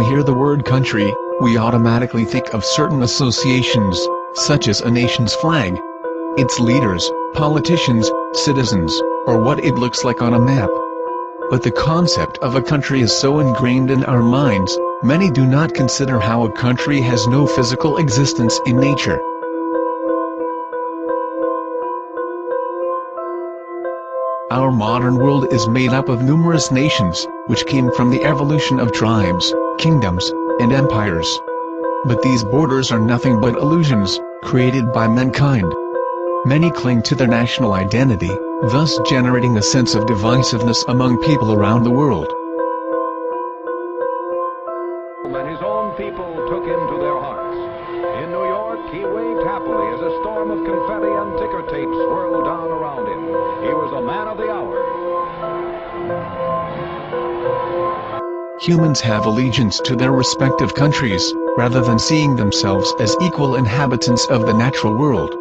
we hear the word country, we automatically think of certain associations, such as a nation's flag, its leaders, politicians, citizens, or what it looks like on a map. But the concept of a country is so ingrained in our minds, many do not consider how a country has no physical existence in nature. Our modern world is made up of numerous nations, which came from the evolution of tribes, kingdoms, and empires. But these borders are nothing but illusions, created by mankind. Many cling to their national identity, thus generating a sense of divisiveness among people around the world. And his own people took him to their hearts. In New York, he waved happily as a storm of confetti and ticker tape swirled down around him. He was a man of the hour. Humans have allegiance to their respective countries, rather than seeing themselves as equal inhabitants of the natural world.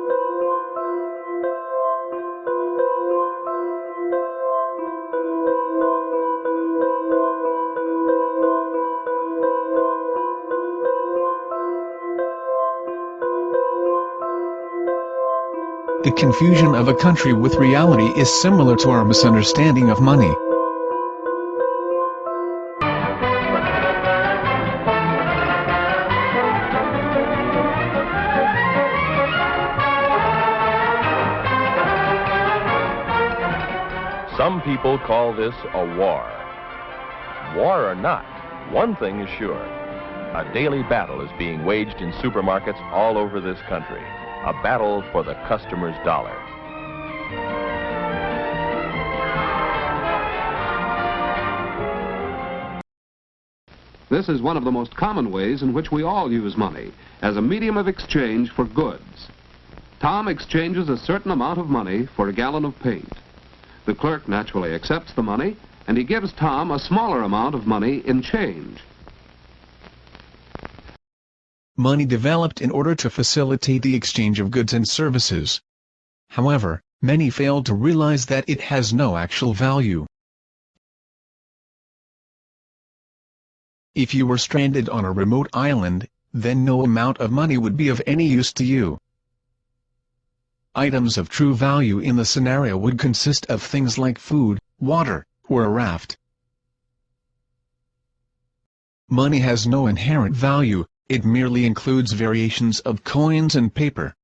The confusion of a country with reality is similar to our misunderstanding of money. Some people call this a war. War or not, one thing is sure. A daily battle is being waged in supermarkets all over this country. A battle for the customer's dollar. This is one of the most common ways in which we all use money, as a medium of exchange for goods. Tom exchanges a certain amount of money for a gallon of paint. The clerk naturally accepts the money, and he gives Tom a smaller amount of money in change. Money developed in order to facilitate the exchange of goods and services. However, many fail to realize that it has no actual value. If you were stranded on a remote island, then no amount of money would be of any use to you. Items of true value in the scenario would consist of things like food, water, or a raft. Money has no inherent value. It merely includes variations of coins and paper.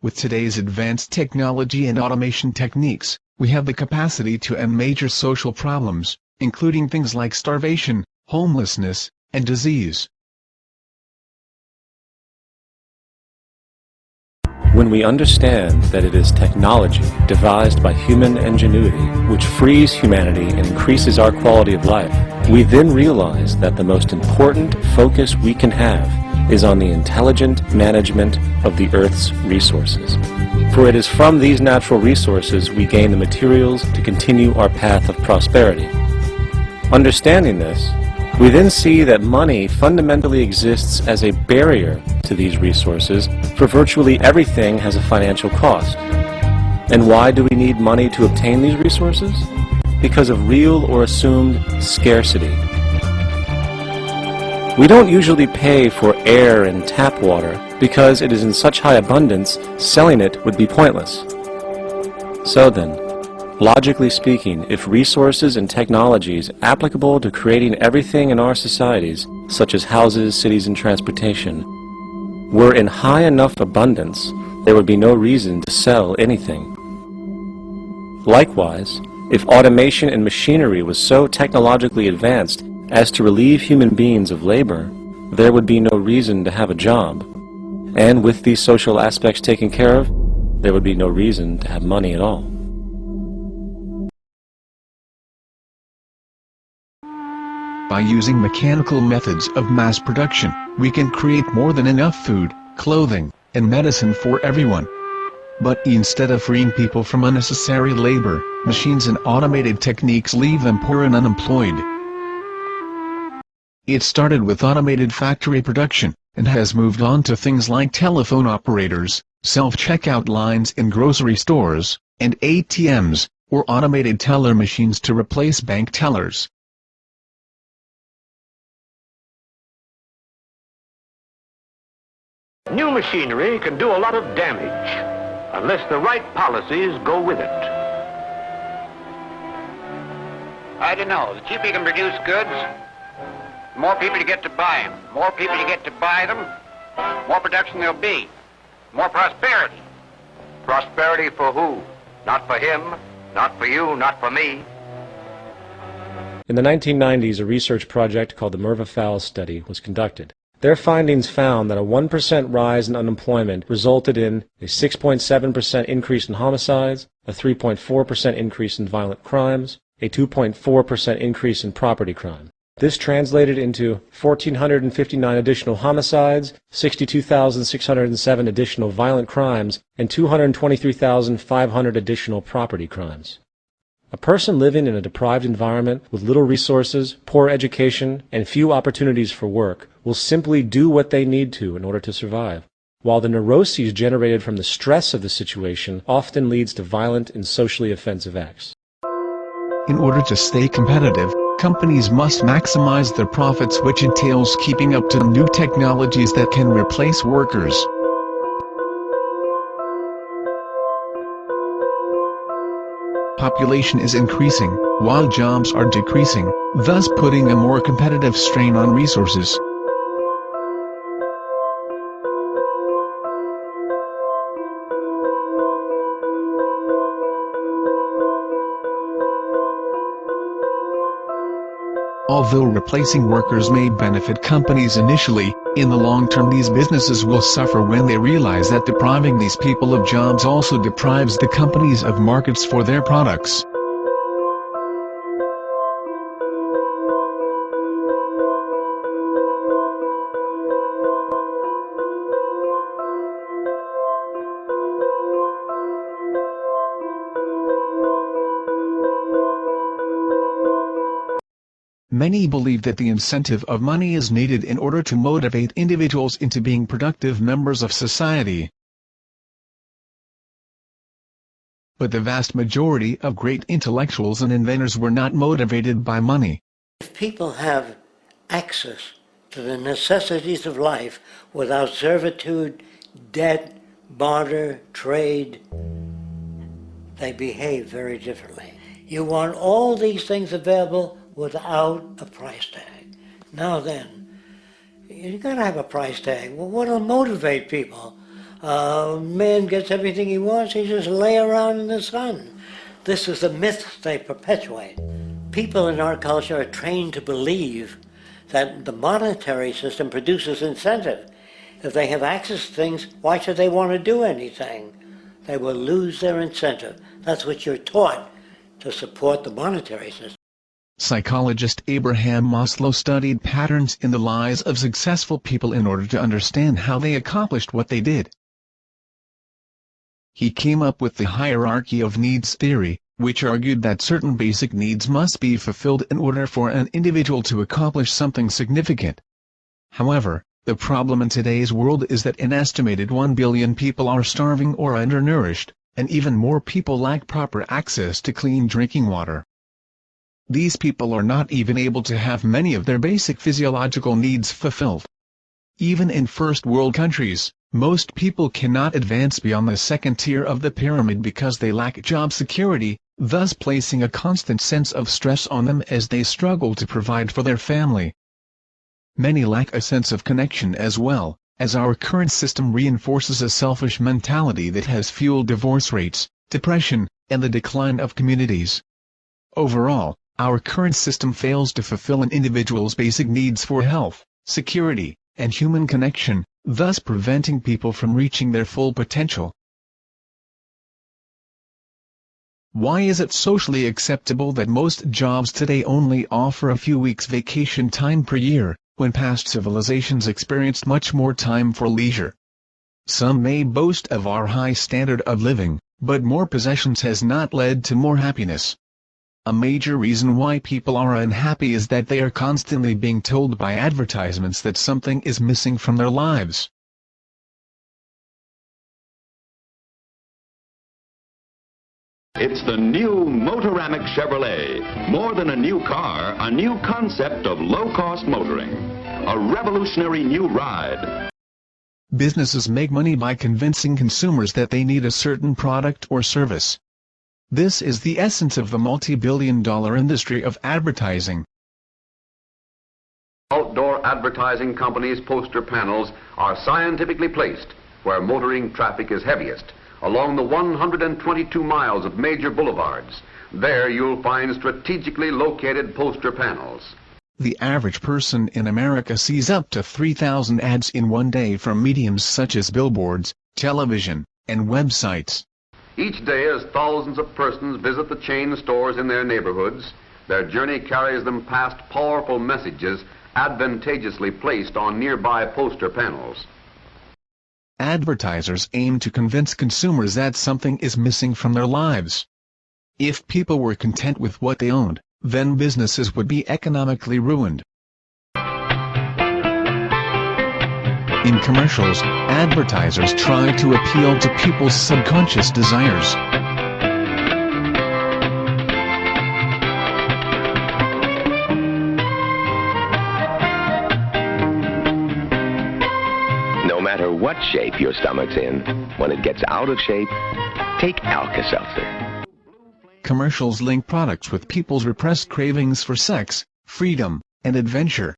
With today's advanced technology and automation techniques, we have the capacity to end major social problems, including things like starvation, homelessness, and disease. When we understand that it is technology devised by human ingenuity which frees humanity and increases our quality of life, we then realize that the most important focus we can have is on the intelligent management of the Earth's resources. For it is from these natural resources we gain the materials to continue our path of prosperity. Understanding this, we then see that money fundamentally exists as a barrier to these resources, for virtually everything has a financial cost. And why do we need money to obtain these resources? Because of real or assumed scarcity. We don't usually pay for air and tap water because it is in such high abundance, selling it would be pointless. So then, logically speaking, if resources and technologies applicable to creating everything in our societies, such as houses, cities, and transportation, were in high enough abundance, there would be no reason to sell anything. Likewise, if automation and machinery was so technologically advanced as to relieve human beings of labor, there would be no reason to have a job. And with these social aspects taken care of, there would be no reason to have money at all. By using mechanical methods of mass production, we can create more than enough food, clothing, and medicine for everyone. But instead of freeing people from unnecessary labor, machines and automated techniques leave them poor and unemployed. It started with automated factory production, and has moved on to things like telephone operators, self-checkout lines in grocery stores, and ATMs, or automated teller machines to replace bank tellers. New machinery can do a lot of damage unless the right policies go with it. I don't know. The cheaper you can produce goods, the more people you get to buy them. The more people you get to buy them, more production there'll be. More prosperity. Prosperity for who? Not for him, not for you, not for me. In the 1990s, a research project called the Merva-Fowles study was conducted. Their findings found that a 1% rise in unemployment resulted in a 6.7% increase in homicides, a 3.4% increase in violent crimes, a 2.4% increase in property crime. This translated into 1,459 additional homicides, 62,607 additional violent crimes, and 223,500 additional property crimes. A person living in a deprived environment with little resources, poor education, and few opportunities for work will simply do what they need to in order to survive, while the neuroses generated from the stress of the situation often leads to violent and socially offensive acts. In order to stay competitive, companies must maximize their profits, which entails keeping up to new technologies that can replace workers. Population is increasing, while jobs are decreasing, thus putting a more competitive strain on resources. Although replacing workers may benefit companies initially, in the long term these businesses will suffer when they realize that depriving these people of jobs also deprives the companies of markets for their products. Many believe that the incentive of money is needed in order to motivate individuals into being productive members of society. But the vast majority of great intellectuals and inventors were not motivated by money. If people have access to the necessities of life without servitude, debt, barter, trade, they behave very differently. You want all these things available without a price tag. Now then, you gotta have a price tag. Well, what'll motivate people? Man gets everything he wants, he just lay around in the sun. This is the myth they perpetuate. People in our culture are trained to believe that the monetary system produces incentive. If they have access to things, why should they want to do anything? They will lose their incentive. That's what you're taught to support the monetary system. Psychologist Abraham Maslow studied patterns in the lives of successful people in order to understand how they accomplished what they did. He came up with the hierarchy of needs theory, which argued that certain basic needs must be fulfilled in order for an individual to accomplish something significant. However, the problem in today's world is that an estimated 1 billion people are starving or undernourished, and even more people lack proper access to clean drinking water. These people are not even able to have many of their basic physiological needs fulfilled. Even in first world countries, most people cannot advance beyond the second tier of the pyramid because they lack job security, thus placing a constant sense of stress on them as they struggle to provide for their family. Many lack a sense of connection as well, as our current system reinforces a selfish mentality that has fueled divorce rates, depression, and the decline of communities. Overall, our current system fails to fulfill an individual's basic needs for health, security, and human connection, thus preventing people from reaching their full potential. Why is it socially acceptable that most jobs today only offer a few weeks vacation time per year, when past civilizations experienced much more time for leisure? Some may boast of our high standard of living, but more possessions has not led to more happiness. A major reason why people are unhappy is that they are constantly being told by advertisements that something is missing from their lives. It's the new Motoramic Chevrolet. More than a new car, a new concept of low-cost motoring. A revolutionary new ride. Businesses make money by convincing consumers that they need a certain product or service. This is the essence of the multi-billion-dollar industry of advertising. Outdoor advertising companies' poster panels are scientifically placed where motoring traffic is heaviest, along the 122 miles of major boulevards. There you'll find strategically located poster panels. The average person in America sees up to 3,000 ads in one day from mediums such as billboards, television, and websites. Each day as thousands of persons visit the chain stores in their neighborhoods, their journey carries them past powerful messages advantageously placed on nearby poster panels. Advertisers aim to convince consumers that something is missing from their lives. If people were content with what they owned, then businesses would be economically ruined. In commercials, advertisers try to appeal to people's subconscious desires. No matter what shape your stomach's in, when it gets out of shape, take Alka-Seltzer. Commercials link products with people's repressed cravings for sex, freedom, and adventure.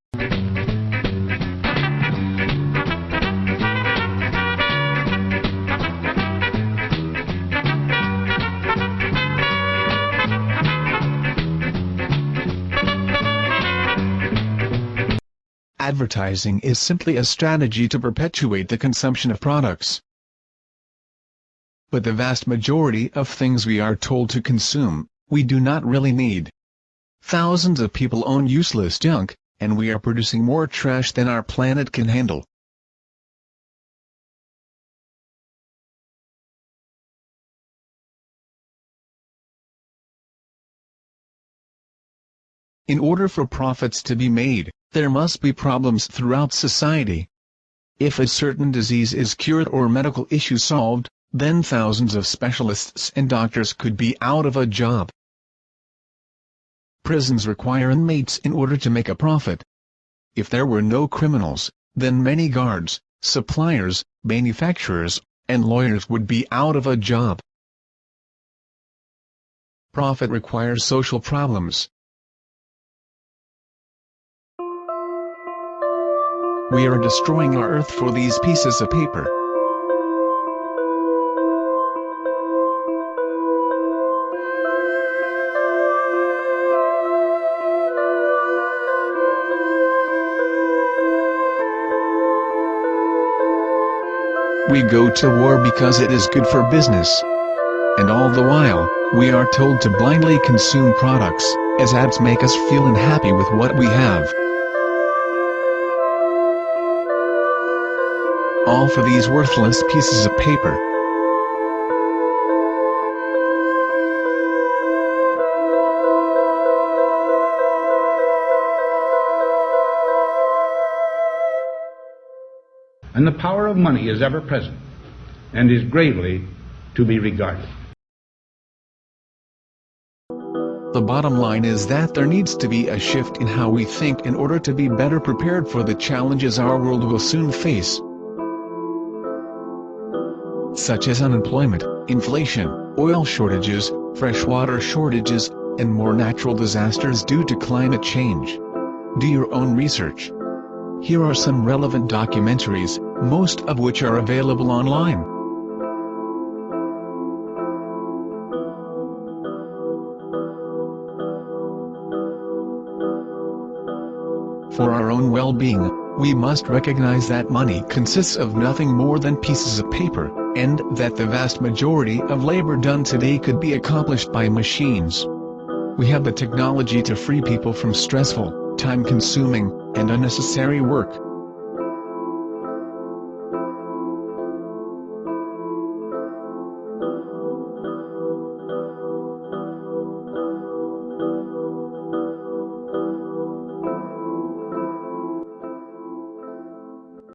Advertising is simply a strategy to perpetuate the consumption of products. But the vast majority of things we are told to consume, we do not really need. Thousands of people own useless junk, and we are producing more trash than our planet can handle. In order for profits to be made, there must be problems throughout society. If a certain disease is cured or medical issue solved, then thousands of specialists and doctors could be out of a job. Prisons require inmates in order to make a profit. If there were no criminals, then many guards, suppliers, manufacturers, and lawyers would be out of a job. Profit requires social problems. We are destroying our Earth for these pieces of paper. We go to war because it is good for business. And all the while, we are told to blindly consume products, as ads make us feel unhappy with what we have. All for these worthless pieces of paper. And the power of money is ever present, and is gravely to be regarded. The bottom line is that there needs to be a shift in how we think in order to be better prepared for the challenges our world will soon face, such as unemployment, inflation, oil shortages, freshwater shortages, and more natural disasters due to climate change. Do your own research. Here are some relevant documentaries, most of which are available online. For our own well-being, we must recognize that money consists of nothing more than pieces of paper, and that the vast majority of labor done today could be accomplished by machines. We have the technology to free people from stressful, time-consuming, and unnecessary work.